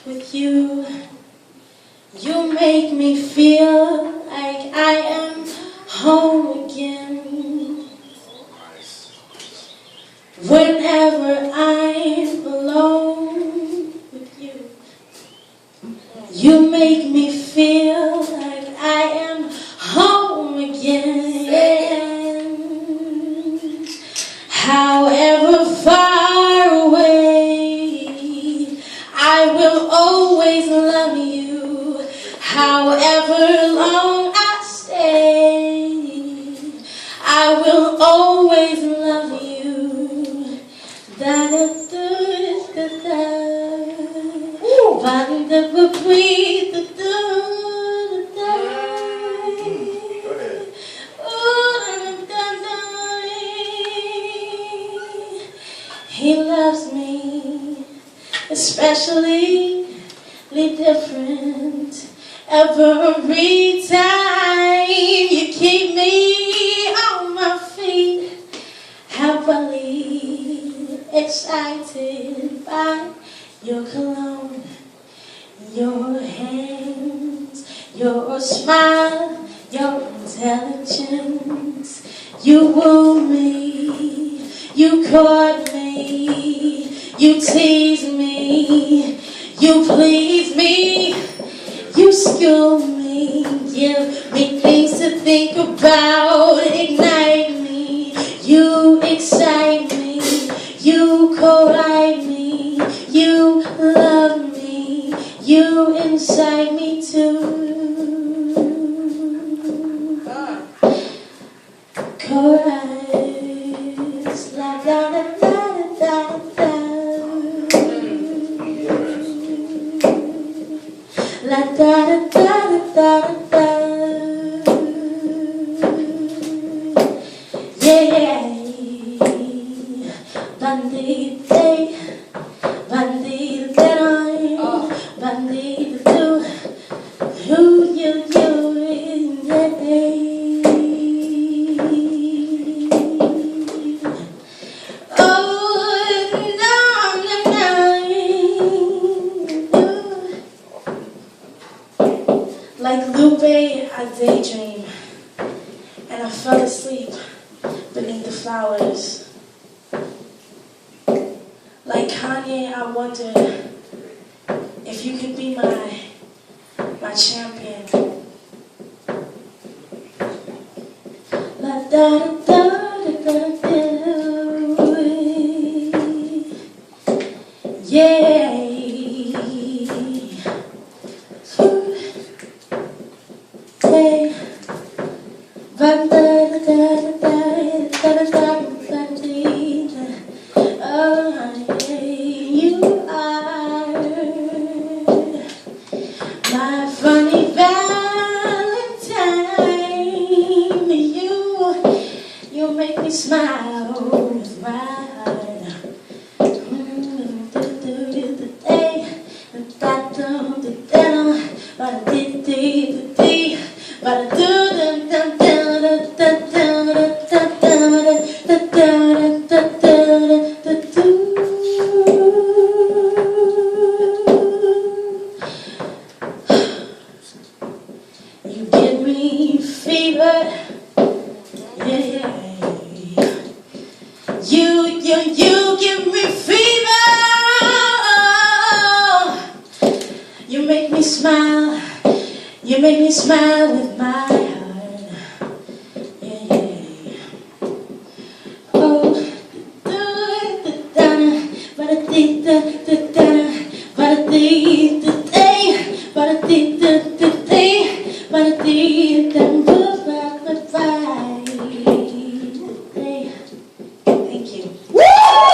with you. You make me feel like I am home again. Whenever I'm alone with you, you make me feel like I am home again. However far away, I will always love you. However long I stay, I will always love you. Da da da da da, ba da da ba breathe da da da da. He loves me, especially different. Every time you keep me on my feet, happily excited by your cologne, your hands, your smile, your intelligence. You woo me, you court me, you tease me, you please me, you school me, give me things to think about, ignite me, you excite me, you co-write me, you love me, you incite me to chorus, la da da da da da, la da da da da da, yeah. Bandite, bandite, bandite, who you, yeah. Like Lupe, I daydream, and I fell asleep beneath the flowers. Like Kanye, I wonder if you could be my champion. La da da da da da, yeah. You are my funny Valentine. You make me smile with my heart. You give me fever, yeah. You give me fever. You make me smile. You make me smile with my heart, yeah. Oh, ba-da-dee-da-da,